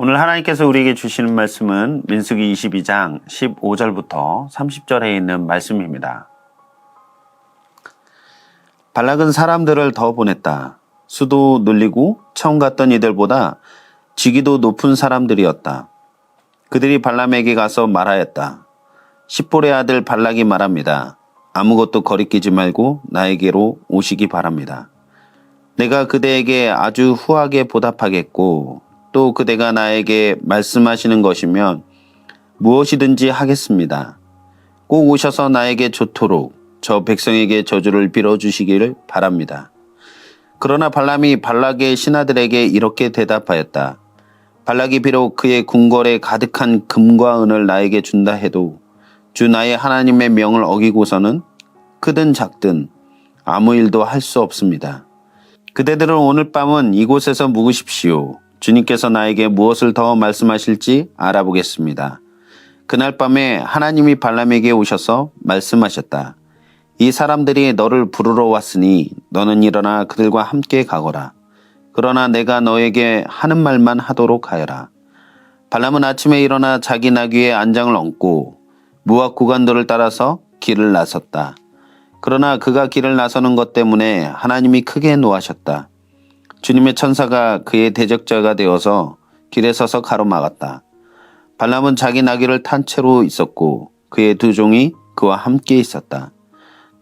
오늘 하나님께서 우리에게 주시는 말씀은 민수기 22장 15절부터 30절에 있는 말씀입니다. 발락은 사람들을 더 보냈다. 수도 눌리고 처음 갔던 이들보다 직위도 높은 사람들이었다. 그들이 발람에게 가서 말하였다. 십볼의 아들 발락이 말합니다. 아무것도 거리끼지 말고 나에게로 오시기 바랍니다. 내가 그대에게 아주 후하게 보답하겠고 또 그대가 나에게 말씀하시는 것이면 무엇이든지 하겠습니다. 꼭 오셔서 나에게 좋도록 저 백성에게 저주를 빌어주시기를 바랍니다. 그러나 발람이 발락의 신하들에게 이렇게 대답하였다. 발락이 비록 그의 궁궐에 가득한 금과 은을 나에게 준다 해도 주 나의 하나님의 명을 어기고서는 크든 작든 아무 일도 할 수 없습니다. 그대들은 오늘 밤은 이곳에서 묵으십시오. 주님께서 나에게 무엇을 더 말씀하실지 알아보겠습니다. 그날 밤에 하나님이 발람에게 오셔서 말씀하셨다. 이 사람들이 너를 부르러 왔으니 너는 일어나 그들과 함께 가거라. 그러나 내가 너에게 하는 말만 하도록 하여라. 발람은 아침에 일어나 자기 나귀에 안장을 얹고 무압 구간들을 따라서 길을 나섰다. 그러나 그가 길을 나서는 것 때문에 하나님이 크게 노하셨다. 주님의 천사가 그의 대적자가 되어서 길에 서서 가로막았다. 발람은 자기 나귀를 탄 채로 있었고 그의 두 종이 그와 함께 있었다.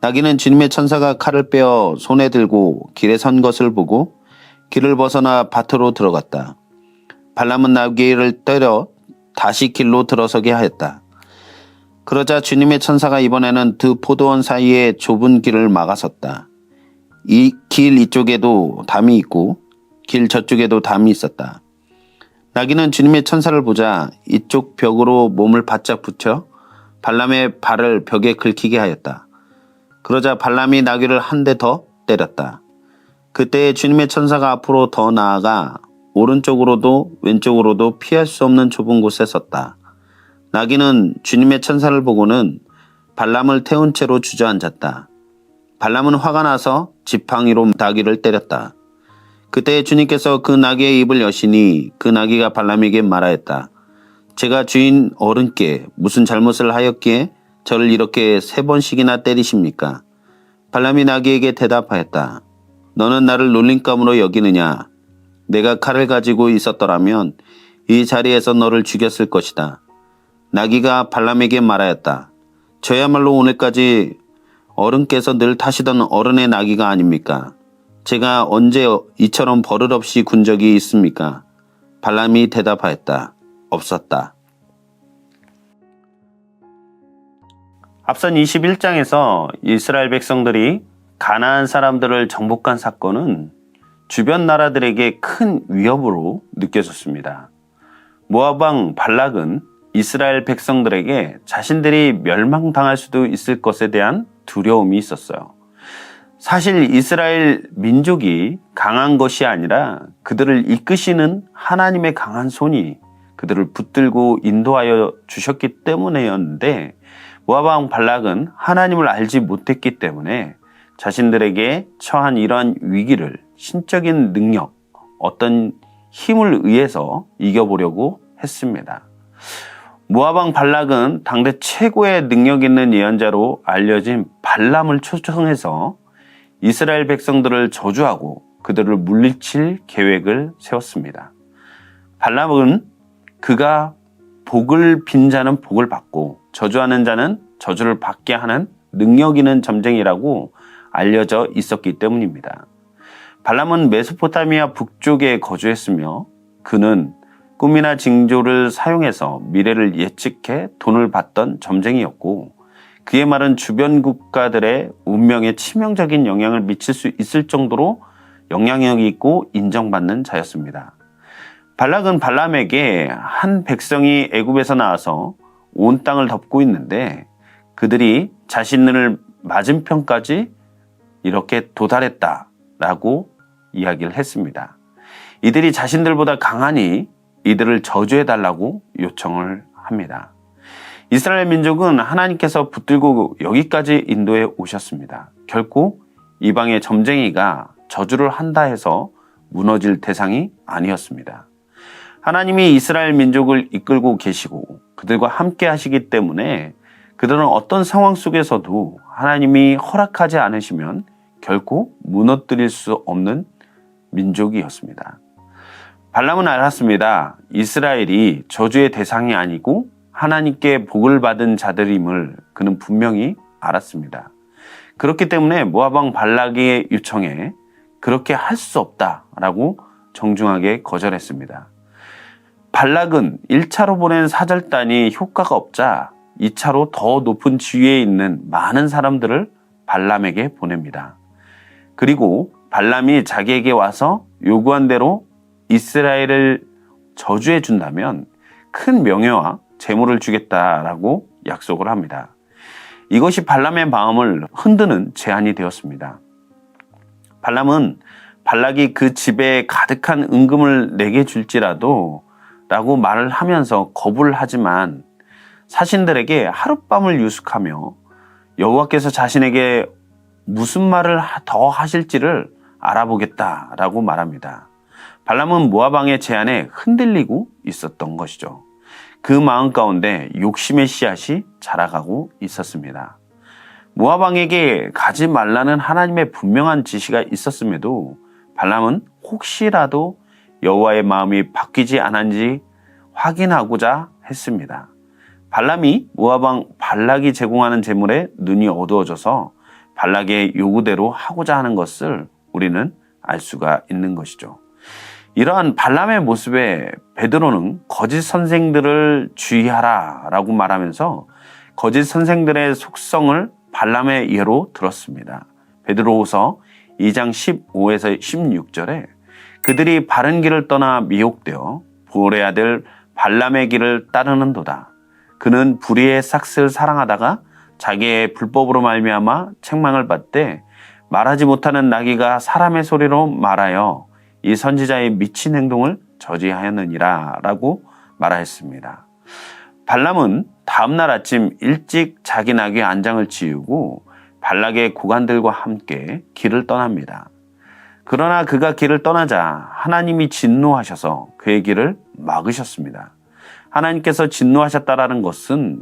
나귀는 주님의 천사가 칼을 빼어 손에 들고 길에 선 것을 보고 길을 벗어나 밭으로 들어갔다. 발람은 나귀를 때려 다시 길로 들어서게 하였다. 그러자 주님의 천사가 이번에는 두 포도원 사이에 좁은 길을 막아섰다. 이 길 이쪽에도 담이 있고 길 저쪽에도 담이 있었다. 나귀는 주님의 천사를 보자 이쪽 벽으로 몸을 바짝 붙여 발람의 발을 벽에 긁히게 하였다. 그러자 발람이 나귀를 한 대 더 때렸다. 그때 주님의 천사가 앞으로 더 나아가 오른쪽으로도 왼쪽으로도 피할 수 없는 좁은 곳에 섰다. 나귀는 주님의 천사를 보고는 발람을 태운 채로 주저앉았다. 발람은 화가 나서 지팡이로 나귀를 때렸다. 그때 주님께서 그 나귀의 입을 여시니 그 나귀가 발람에게 말하였다. 제가 주인 어른께 무슨 잘못을 하였기에 저를 이렇게 3번씩이나 때리십니까? 발람이 나귀에게 대답하였다. 너는 나를 놀림감으로 여기느냐? 내가 칼을 가지고 있었더라면 이 자리에서 너를 죽였을 것이다. 나귀가 발람에게 말하였다. 저야말로 오늘까지 어른께서 늘 타시던 어른의 나귀가 아닙니까? 제가 언제 이처럼 버릇없이 군 적이 있습니까? 발람이 대답하였다. 없었다. 앞선 21장에서 이스라엘 백성들이 가나안 사람들을 정복한 사건은 주변 나라들에게 큰 위협으로 느껴졌습니다. 모압 왕 발락은 이스라엘 백성들에게 자신들이 멸망당할 수도 있을 것에 대한 두려움이 있었어요. 사실 이스라엘 민족이 강한 것이 아니라 그들을 이끄시는 하나님의 강한 손이 그들을 붙들고 인도하여 주셨기 때문이었는데 모압 왕 발락은 하나님을 알지 못했기 때문에 자신들에게 처한 이러한 위기를 신적인 능력, 어떤 힘을 의해서 이겨보려고 했습니다. 모압 왕 발락은 당대 최고의 능력 있는 예언자로 알려진 발람을 초청해서 이스라엘 백성들을 저주하고 그들을 물리칠 계획을 세웠습니다. 발람은 그가 복을 빈 자는 복을 받고 저주하는 자는 저주를 받게 하는 능력 있는 점쟁이라고 알려져 있었기 때문입니다. 발람은 메소포타미아 북쪽에 거주했으며 그는 꿈이나 징조를 사용해서 미래를 예측해 돈을 받던 점쟁이였고 그의 말은 주변 국가들의 운명에 치명적인 영향을 미칠 수 있을 정도로 영향력이 있고 인정받는 자였습니다. 발락은 발람에게 한 백성이 애굽에서 나와서 온 땅을 덮고 있는데 그들이 자신을 맞은편까지 이렇게 도달했다라고 이야기를 했습니다. 이들이 자신들보다 강하니 이들을 저주해달라고 요청을 합니다. 이스라엘 민족은 하나님께서 붙들고 여기까지 인도해 오셨습니다. 결코 이방의 점쟁이가 저주를 한다 해서 무너질 대상이 아니었습니다. 하나님이 이스라엘 민족을 이끌고 계시고 그들과 함께 하시기 때문에 그들은 어떤 상황 속에서도 하나님이 허락하지 않으시면 결코 무너뜨릴 수 없는 민족이었습니다. 발람은 알았습니다. 이스라엘이 저주의 대상이 아니고 하나님께 복을 받은 자들임을 그는 분명히 알았습니다. 그렇기 때문에 모압 왕 발락의 요청에 그렇게 할 수 없다라고 정중하게 거절했습니다. 발락은 1차로 보낸 사절단이 효과가 없자 2차로 더 높은 지위에 있는 많은 사람들을 발람에게 보냅니다. 그리고 발람이 자기에게 와서 요구한 대로 이스라엘을 저주해 준다면 큰 명예와 재물을 주겠다라고 약속을 합니다. 이것이 발람의 마음을 흔드는 제안이 되었습니다. 발람은 발락이 그 집에 가득한 은금을 내게 줄지라도 라고 말을 하면서 거부를 하지만 사신들에게 하룻밤을 유숙하며 여호와께서 자신에게 무슨 말을 더 하실지를 알아보겠다라고 말합니다. 발람은 모압 왕의 제안에 흔들리고 있었던 것이죠. 그 마음 가운데 욕심의 씨앗이 자라가고 있었습니다. 모압 왕에게 가지 말라는 하나님의 분명한 지시가 있었음에도 발람은 혹시라도 여호와의 마음이 바뀌지 않았는지 확인하고자 했습니다. 발람이 모압 왕 발락이 제공하는 재물에 눈이 어두워져서 발락의 요구대로 하고자 하는 것을 우리는 알 수가 있는 것이죠. 이러한 발람의 모습에 베드로는 거짓 선생들을 주의하라 라고 말하면서 거짓 선생들의 속성을 발람의 예로 들었습니다. 베드로후서 2장 15에서 16절에 그들이 바른 길을 떠나 미혹되어 보올의 아들 발람의 길을 따르는도다. 그는 불의의 삭스를 사랑하다가 자기의 불법으로 말미암아 책망을 받되 말하지 못하는 나귀가 사람의 소리로 말하여 이 선지자의 미친 행동을 저지하였느니라 라고 말하였습니다. 발람은 다음날 아침 일찍 자기 나귀 안장을 치우고 발락의 고관들과 함께 길을 떠납니다. 그러나 그가 길을 떠나자 하나님이 진노하셔서 그의 길을 막으셨습니다. 하나님께서 진노하셨다라는 것은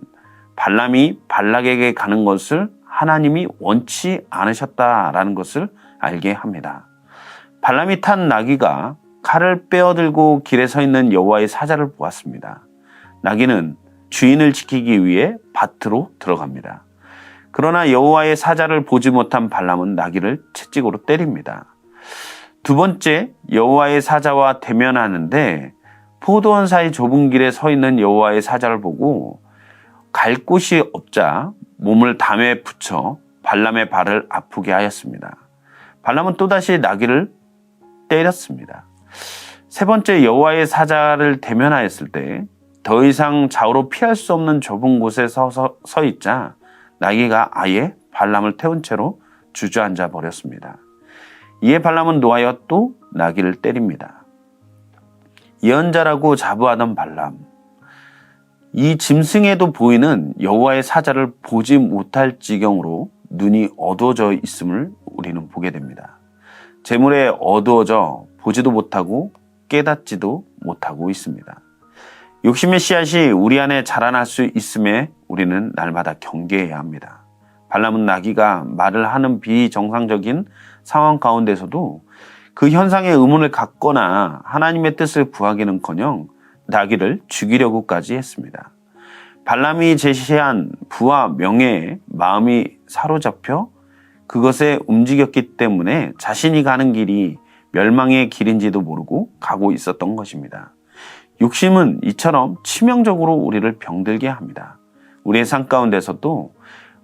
발람이 발락에게 가는 것을 하나님이 원치 않으셨다라는 것을 알게 합니다. 발람이 탄 나귀가 칼을 빼어들고 길에 서 있는 여호와의 사자를 보았습니다. 나귀는 주인을 지키기 위해 밭으로 들어갑니다. 그러나 여호와의 사자를 보지 못한 발람은 나귀를 채찍으로 때립니다. 두 번째 여호와의 사자와 대면하는데 포도원 사이 좁은 길에 서 있는 여호와의 사자를 보고 갈 곳이 없자 몸을 담에 붙여 발람의 발을 아프게 하였습니다. 발람은 또다시 나귀를 때렸습니다. 세 번째 여호와의 사자를 대면하였을 때 더 이상 좌우로 피할 수 없는 좁은 곳에 서 있자 나귀가 아예 발람을 태운 채로 주저앉아 버렸습니다. 이에 발람은 노하여 또 나귀를 때립니다. 예언자라고 자부하던 발람, 이 짐승에도 보이는 여호와의 사자를 보지 못할 지경으로 눈이 어두워져 있음을 우리는 보게 됩니다. 재물에 어두워져 보지도 못하고 깨닫지도 못하고 있습니다. 욕심의 씨앗이 우리 안에 자라날 수 있음에 우리는 날마다 경계해야 합니다. 발람은 나귀가 말을 하는 비정상적인 상황 가운데서도 그 현상에 의문을 갖거나 하나님의 뜻을 구하기는커녕 나귀를 죽이려고까지 했습니다. 발람이 제시한 부와 명예에 마음이 사로잡혀 그것에 움직였기 때문에 자신이 가는 길이 멸망의 길인지도 모르고 가고 있었던 것입니다. 욕심은 이처럼 치명적으로 우리를 병들게 합니다. 우리의 삶 가운데서도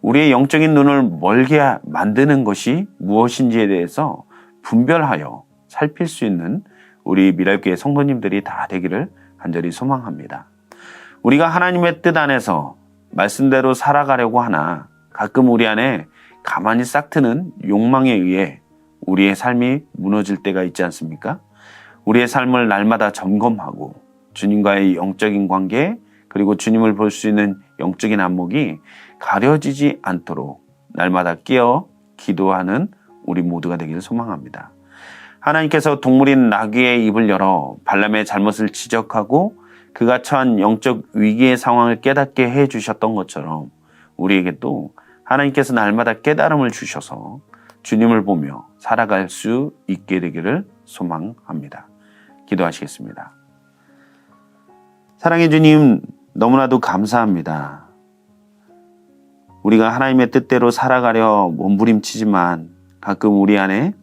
우리의 영적인 눈을 멀게 만드는 것이 무엇인지에 대해서 분별하여 살필 수 있는 우리 미랄교회 성도님들이 다 되기를 간절히 소망합니다. 우리가 하나님의 뜻 안에서 말씀대로 살아가려고 하나 가끔 우리 안에 가만히 싹트는 욕망에 의해 우리의 삶이 무너질 때가 있지 않습니까? 우리의 삶을 날마다 점검하고 주님과의 영적인 관계 그리고 주님을 볼 수 있는 영적인 안목이 가려지지 않도록 날마다 깨어 기도하는 우리 모두가 되기를 소망합니다. 하나님께서 동물인 나귀의 입을 열어 발람의 잘못을 지적하고 그가 처한 영적 위기의 상황을 깨닫게 해 주셨던 것처럼 우리에게 또 하나님께서 날마다 깨달음을 주셔서 주님을 보며 살아갈 수 있게 되기를 소망합니다. 기도하시겠습니다. 사랑해 주님, 너무나도 감사합니다. 우리가 하나님의 뜻대로 살아가려 몸부림치지만 가끔 우리 안에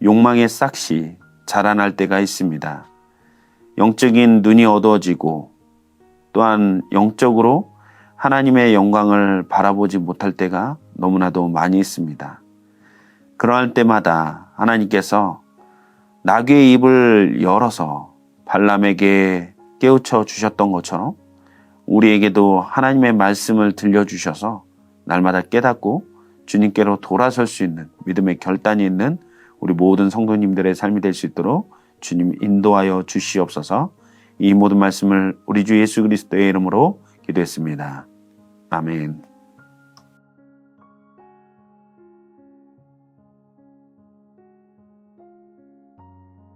욕망의 싹이 자라날 때가 있습니다. 영적인 눈이 어두워지고 또한 영적으로 하나님의 영광을 바라보지 못할 때가 너무나도 많이 있습니다. 그러할 때마다 하나님께서 나귀의 입을 열어서 발람에게 깨우쳐 주셨던 것처럼 우리에게도 하나님의 말씀을 들려주셔서 날마다 깨닫고 주님께로 돌아설 수 있는 믿음의 결단이 있는 우리 모든 성도님들의 삶이 될 수 있도록 주님 인도하여 주시옵소서. 이 모든 말씀을 우리 주 예수 그리스도의 이름으로 기도했습니다. 아멘.